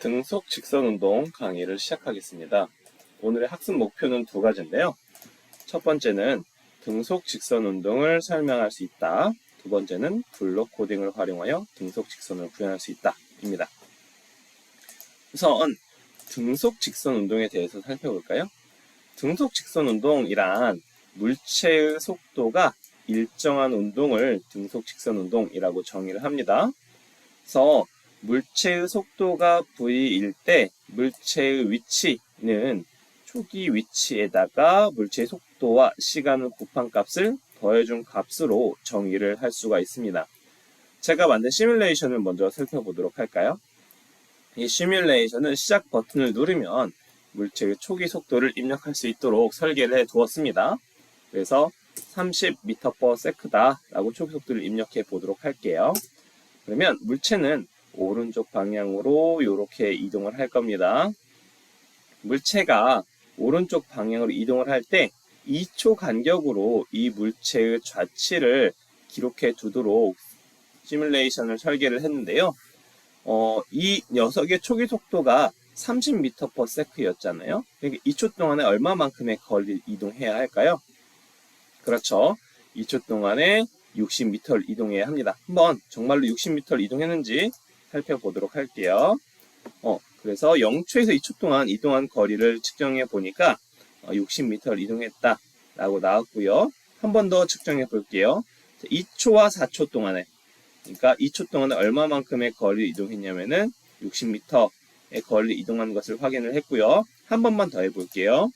등속 직선 운동 강의를 시작하겠습니다. 오늘의 학습 목표는 두 가지인데요. 첫 번째는 등속 직선 운동을 설명할 수 있다. 두 번째는 블록 코딩을 활용하여 등속 직선을 구현할 수 있다. 입니다. 우선 등속 직선 운동에 대해서 살펴볼까요? 등속 직선 운동이란 물체의 속도가 일정한 운동을 등속 직선 운동이라고 정의를 합니다. 그래서 물체의 속도가 v일 때 물체의 위치는 초기 위치에다가 물체의 속도와 시간을 곱한 값을 더해준 값으로 정의를 할 수가 있습니다. 제가 만든 시뮬레이션을 먼저 살펴보도록 할까요? 이 시뮬레이션은 시작 버튼을 누르면 물체의 초기 속도를 입력할 수 있도록 설계를 해 두었습니다. 그래서 30m/s다 라고 초기 속도를 입력해 보도록 할게요. 그러면 물체는 오른쪽 방향으로 이렇게 이동을 할 겁니다. 물체가 오른쪽 방향으로 이동을 할 때 2초 간격으로 이 물체의 좌치를 기록해 두도록 시뮬레이션을 설계를 했는데요. 이 녀석의 초기 속도가 30m/s였잖아요. 그러니까 2초 동안에 얼마만큼의 거리를 이동해야 할까요? 그렇죠. 2초 동안에 60m를 이동해야 합니다. 한번 정말로 60m를 이동했는지 살펴보도록 할게요. 그래서 0초에서 2초 동안 이동한 거리를 측정해 보니까 60m를 이동했다 라고 나왔고요. 한 번 더 측정해 볼게요. 2초와 4초 동안에, 그러니까 2초 동안에 얼마만큼의 거리를 이동했냐면은 60m의 거리를 이동한 것을 확인을 했고요. 한 번만 더 해볼게요.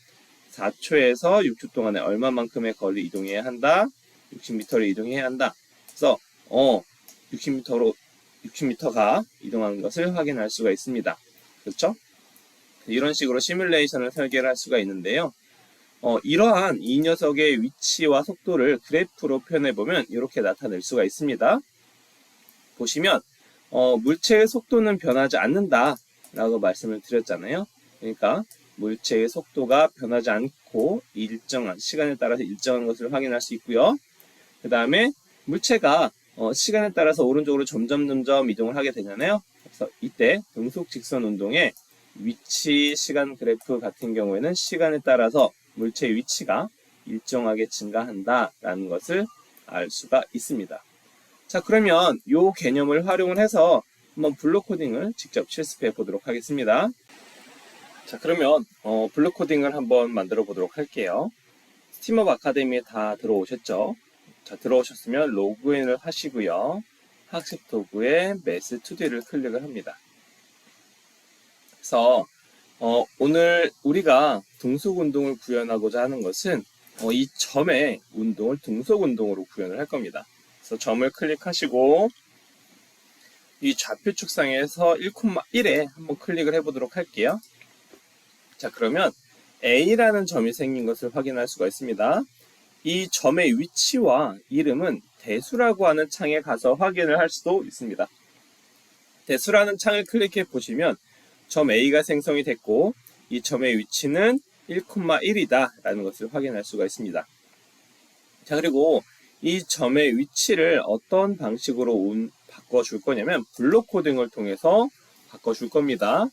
4초에서 6초 동안에 얼마만큼의 거리를 이동해야 한다? 60m를 이동해야 한다. 그래서 60m가 이동한 것을 확인할 수가 있습니다. 그렇죠? 이런 식으로 시뮬레이션을 설계를 할 수가 있는데요. 이러한 이 녀석의 위치와 속도를 그래프로 표현해보면 이렇게 나타낼 수가 있습니다. 보시면 물체의 속도는 변하지 않는다 라고 말씀을 드렸잖아요. 그러니까 물체의 속도가 변하지 않고 일정한 시간에 따라서 일정한 것을 확인할 수 있고요. 그 다음에 물체가 시간에 따라서 오른쪽으로 점점 이동을 하게 되잖아요. 그래서 이때 등속 직선 운동의 위치 시간 그래프 같은 경우에는 시간에 따라서 물체의 위치가 일정하게 증가한다라는 것을 알 수가 있습니다. 자, 그러면 이 개념을 활용을 해서 한번 블록 코딩을 직접 실습해 보도록 하겠습니다. 자, 그러면 블록 코딩을 한번 만들어 보도록 할게요. 스팀업 아카데미에 다 들어오셨죠? 자, 들어오셨으면 로그인을 하시고요. 학습 도구에 매스 2D를 클릭을 합니다. 그래서 오늘 우리가 등속 운동을 구현하고자 하는 것은 이 점의 운동을 등속 운동으로 구현을 할 겁니다. 그래서 점을 클릭하시고 이 좌표 축상에서 1,1에 한번 클릭을 해보도록 할게요. 자, 그러면 A라는 점이 생긴 것을 확인할 수가 있습니다. 이 점의 위치와 이름은 대수라고 하는 창에 가서 확인을 할 수도 있습니다. 대수라는 창을 클릭해 보시면 점 A가 생성이 됐고 이 점의 위치는 1,1이다 라는 것을 확인할 수가 있습니다. 자, 그리고 이 점의 위치를 어떤 방식으로 바꿔줄 거냐면 블록 코딩을 통해서 바꿔줄 겁니다.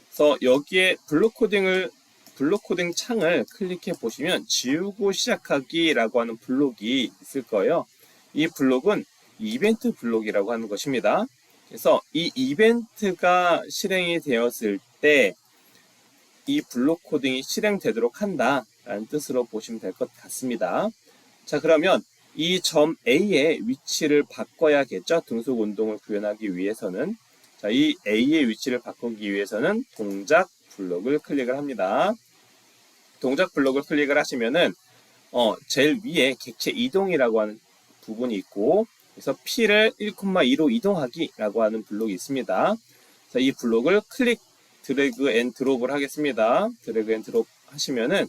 그래서 여기에 블록 코딩 창을 클릭해 보시면 지우고 시작하기라고 하는 블록이 있을 거예요. 이 블록은 이벤트 블록이라고 하는 것입니다. 그래서 이 이벤트가 실행이 되었을 때 이 블록 코딩이 실행되도록 한다라는 뜻으로 보시면 될 것 같습니다. 자, 그러면 이 점 A의 위치를 바꿔야겠죠. 등속 운동을 구현하기 위해서는. 자, 이 A의 위치를 바꾸기 위해서는 동작 블록을 클릭을 합니다. 동작 블록을 클릭을 하시면은 제일 위에 객체 이동이라고 하는 부분이 있고, 그래서 P를 1,2로 이동하기라고 하는 블록이 있습니다. 그래서 이 블록을 드래그 앤 드롭을 하겠습니다. 드래그 앤 드롭 하시면은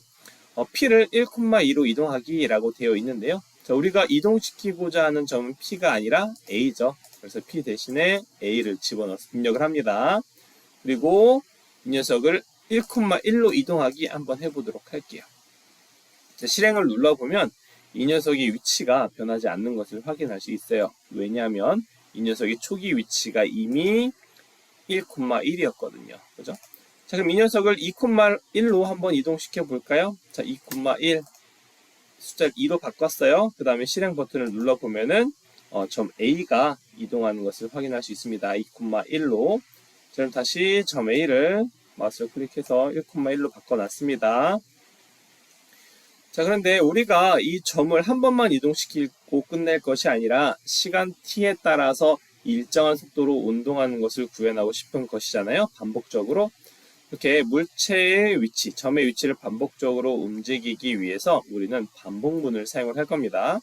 P를 1,2로 이동하기라고 되어 있는데요. 자, 우리가 이동시키고자 하는 점은 P가 아니라 A죠. 그래서 P 대신에 A를 집어넣어서 입력을 합니다. 그리고 이 녀석을 1,1로 이동하기 한번 해보도록 할게요. 자, 실행을 눌러보면 이 녀석의 위치가 변하지 않는 것을 확인할 수 있어요. 왜냐하면 이 녀석의 초기 위치가 이미 1,1이었거든요. 그죠? 자, 그럼 이 녀석을 2,1로 한번 이동시켜 볼까요? 자, 2,1 숫자를 2로 바꿨어요. 그 다음에 실행 버튼을 눌러보면은 점 A가 이동하는 것을 확인할 수 있습니다. 2,1로. 그럼 다시 점 A를 마우스를 클릭해서 1,1로 바꿔놨습니다. 자, 그런데 우리가 이 점을 한 번만 이동시키고 끝낼 것이 아니라 시간 t에 따라서 일정한 속도로 운동하는 것을 구현하고 싶은 것이잖아요. 반복적으로. 이렇게 물체의 위치, 점의 위치를 반복적으로 움직이기 위해서 우리는 반복문을 사용을 할 겁니다.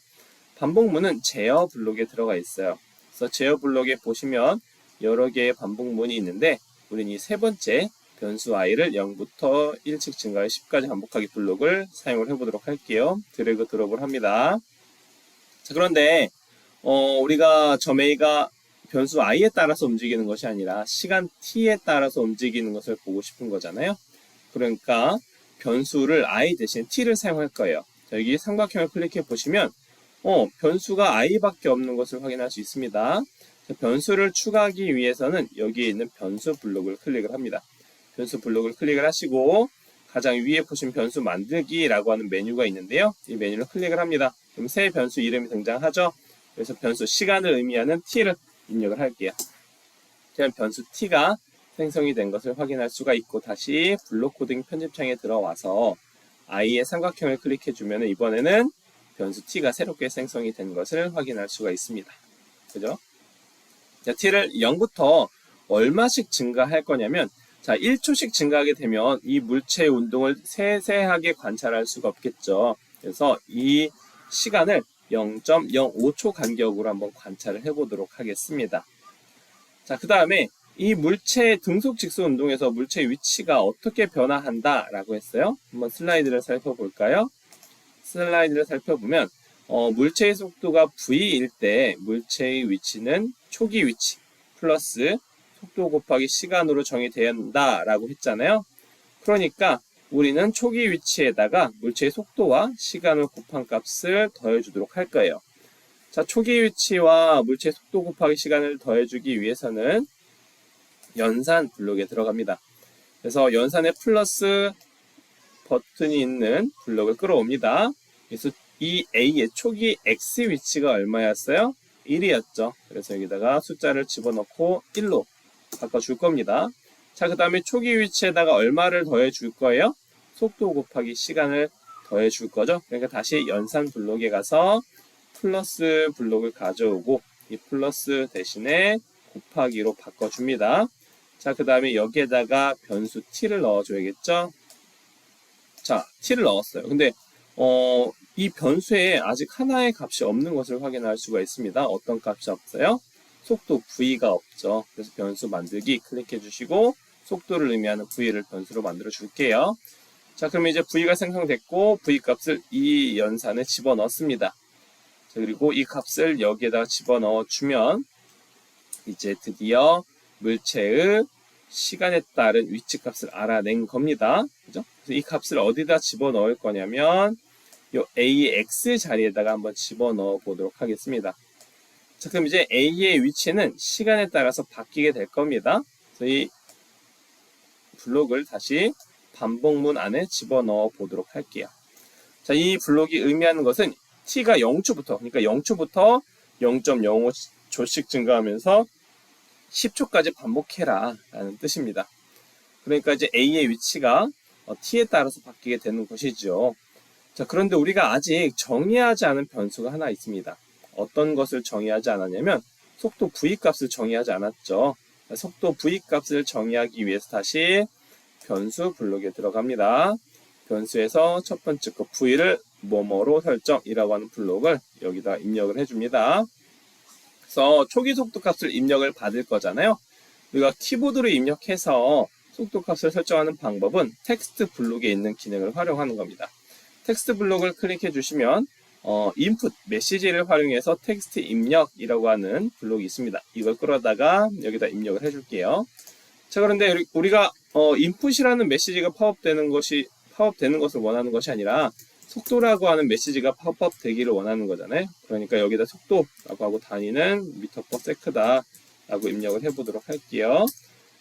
반복문은 제어 블록에 들어가 있어요. 그래서 제어 블록에 보시면 여러 개의 반복문이 있는데 우리는 이 세 번째 변수 i를 0부터 1씩 증가해 10까지 반복하기 블록을 사용을 해보도록 할게요. 드래그 드롭을 합니다. 자, 그런데 우리가 점 A가 변수 i에 따라서 움직이는 것이 아니라 시간 t에 따라서 움직이는 것을 보고 싶은 거잖아요. 그러니까 변수를 i 대신 t를 사용할 거예요. 자, 여기 삼각형을 클릭해 보시면 변수가 i밖에 없는 것을 확인할 수 있습니다. 자, 변수를 추가하기 위해서는 여기에 있는 변수 블록을 클릭을 합니다. 변수 블록을 클릭을 하시고 가장 위에 보시면 변수 만들기라고 하는 메뉴가 있는데요. 이 메뉴를 클릭을 합니다. 그럼 새 변수 이름이 등장하죠. 그래서 변수 시간을 의미하는 t를 입력을 할게요. 그럼 변수 t가 생성이 된 것을 확인할 수가 있고 다시 블록 코딩 편집창에 들어와서 i의 삼각형을 클릭해 주면 이번에는 변수 t가 새롭게 생성이 된 것을 확인할 수가 있습니다. 그죠? 자, t를 0부터 얼마씩 증가할 거냐면 자, 1초씩 증가하게 되면 이 물체의 운동을 세세하게 관찰할 수가 없겠죠. 그래서 이 시간을 0.05초 간격으로 한번 관찰을 해보도록 하겠습니다. 자, 그 다음에 이 물체의 등속 직수 운동에서 물체의 위치가 어떻게 변화한다라고 했어요. 한번 슬라이드를 살펴볼까요? 슬라이드를 살펴보면 물체의 속도가 v일 때 물체의 위치는 초기 위치 플러스 속도 곱하기 시간으로 정의된다라고 했잖아요. 그러니까 우리는 초기 위치에다가 물체의 속도와 시간을 곱한 값을 더해주도록 할 거예요. 자, 초기 위치와 물체의 속도 곱하기 시간을 더해주기 위해서는 연산 블록에 들어갑니다. 그래서 연산에 플러스 버튼이 있는 블록을 끌어옵니다. 그래서 이 A의 초기 X 위치가 얼마였어요? 1이었죠. 그래서 여기다가 숫자를 집어넣고 1로 바꿔줄 겁니다. 자, 그 다음에 초기 위치에다가 얼마를 더해줄 거예요? 속도 곱하기 시간을 더해줄 거죠. 그러니까 다시 연산 블록에 가서 플러스 블록을 가져오고 이 플러스 대신에 곱하기로 바꿔줍니다. 자, 그 다음에 여기에다가 변수 t를 넣어줘야겠죠. 자, t를 넣었어요. 근데 이 변수에 아직 하나의 값이 없는 것을 확인할 수가 있습니다. 어떤 값이 없어요? 속도 v가 없죠. 그래서 변수 만들기 클릭해 주시고 속도를 의미하는 v를 변수로 만들어 줄게요. 자, 그러면 이제 v가 생성됐고 v 값을 이 연산에 집어넣습니다. 자, 그리고 이 값을 여기에다가 집어넣어 주면 이제 드디어 물체의 시간에 따른 위치 값을 알아낸 겁니다. 그죠? 그래서 이 값을 어디다 집어넣을 거냐면 요 AX 자리에다가 한번 집어넣어 보도록 하겠습니다. 자, 그럼 이제 A의 위치는 시간에 따라서 바뀌게 될 겁니다. 그래서 이 블록을 다시 반복문 안에 집어넣어 보도록 할게요. 자, 이 블록이 의미하는 것은 t가 0초부터, 그러니까 0초부터 0.05초씩 증가하면서 10초까지 반복해라 라는 뜻입니다. 그러니까 이제 A의 위치가 t에 따라서 바뀌게 되는 것이죠. 자, 그런데 우리가 아직 정의하지 않은 변수가 하나 있습니다. 어떤 것을 정의하지 않았냐면 속도 v 값을 정의하지 않았죠. 속도 v 값을 정의하기 위해서 다시 변수 블록에 들어갑니다. 변수에서 첫 번째 거 v를 뭐뭐로 설정이라고 하는 블록을 여기다 입력을 해줍니다. 그래서 초기 속도 값을 입력을 받을 거잖아요. 우리가 키보드로 입력해서 속도 값을 설정하는 방법은 텍스트 블록에 있는 기능을 활용하는 겁니다. 텍스트 블록을 클릭해 주시면 input 메시지를 활용해서 텍스트 입력이라고 하는 블록이 있습니다. 이걸 끌어다가 여기다 입력을 해줄게요. 자, 그런데 우리가 input이라는 메시지가 팝업되는 것을 원하는 것이 아니라 속도라고 하는 메시지가 팝업 되기를 원하는 거잖아요. 그러니까 여기다 속도라고 하고 단위는 미터 퍼 세크다 라고 입력을 해보도록 할게요.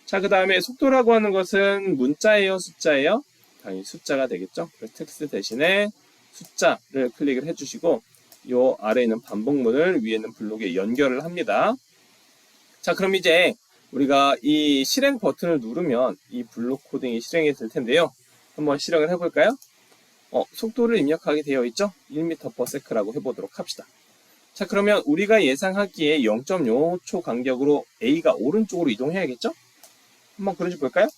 자, 그 다음에 속도라고 하는 것은 문자예요, 숫자예요? 당연히 숫자가 되겠죠. 그래서 텍스트 대신에 숫자를 클릭을 해주시고 요 아래에 있는 반복문을 위에 있는 블록에 연결을 합니다. 자, 그럼 이제 우리가 이 실행 버튼을 누르면 이 블록 코딩이 실행이 될 텐데요. 한번 실행을 해볼까요? 속도를 입력하게 되어 있죠? 1m/s라고 해보도록 합시다. 자, 그러면 우리가 예상하기에 0.05초 간격으로 A가 오른쪽으로 이동해야겠죠? 한번 그려줘 볼까요?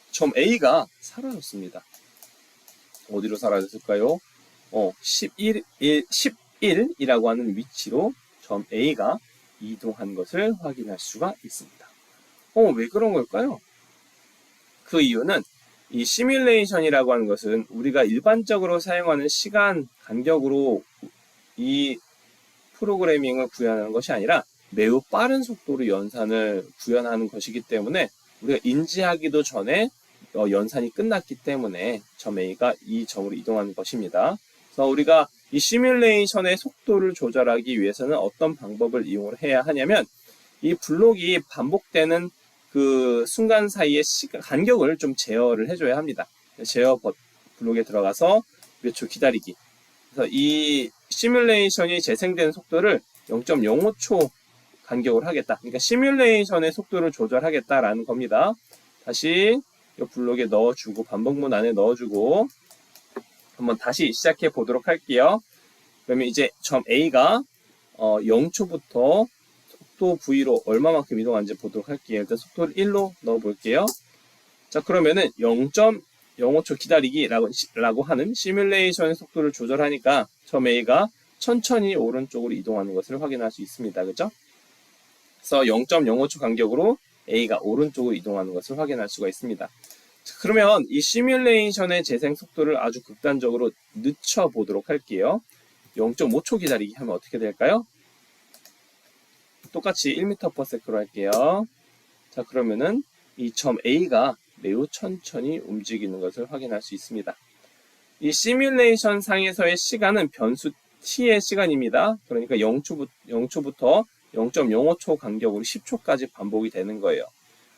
점 A가 사라졌습니다. 어디로 사라졌을까요? 11이라고 하는 위치로 점 A가 이동한 것을 확인할 수가 있습니다. 왜 그런 걸까요? 그 이유는 이 시뮬레이션이라고 하는 것은 우리가 일반적으로 사용하는 시간 간격으로 이 프로그래밍을 구현하는 것이 아니라 매우 빠른 속도로 연산을 구현하는 것이기 때문에 우리가 인지하기도 전에 연산이 끝났기 때문에 점 A가 이 점으로 이동하는 것입니다. 그래서 우리가 이 시뮬레이션의 속도를 조절하기 위해서는 어떤 방법을 이용을 해야 하냐면 이 블록이 반복되는 그 순간 사이의 간격을 좀 제어를 해줘야 합니다. 제어 블록에 들어가서 몇 초 기다리기. 그래서 이 시뮬레이션이 재생되는 속도를 0.05초 간격으로 하겠다. 그러니까 시뮬레이션의 속도를 조절하겠다라는 겁니다. 다시 이 블록에 넣어주고 반복문 안에 넣어주고 한번 다시 시작해 보도록 할게요. 그러면 이제 점 A가 0초부터 속도 V로 얼마만큼 이동하는지 보도록 할게요. 일단 속도를 1로 넣어볼게요. 자, 그러면은 0.05초 기다리기라고 하는 시뮬레이션의 속도를 조절하니까 점 A가 천천히 오른쪽으로 이동하는 것을 확인할 수 있습니다. 그죠? 그래서 0.05초 간격으로 A가 오른쪽으로 이동하는 것을 확인할 수가 있습니다. 자, 그러면 이 시뮬레이션의 재생 속도를 아주 극단적으로 늦춰보도록 할게요. 0.5초 기다리기 하면 어떻게 될까요? 똑같이 1m/s로 할게요. 자, 그러면은 이 점 A가 매우 천천히 움직이는 것을 확인할 수 있습니다. 이 시뮬레이션 상에서의 시간은 변수 t의 시간입니다. 그러니까 0초부터 0.05초 간격으로 10초까지 반복이 되는 거예요.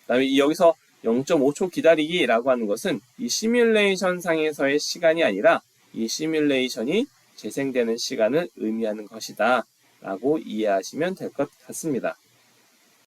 그 다음에 여기서 0.5초 기다리기라고 하는 것은 이 시뮬레이션 상에서의 시간이 아니라 이 시뮬레이션이 재생되는 시간을 의미하는 것이다 라고 이해하시면 될 것 같습니다.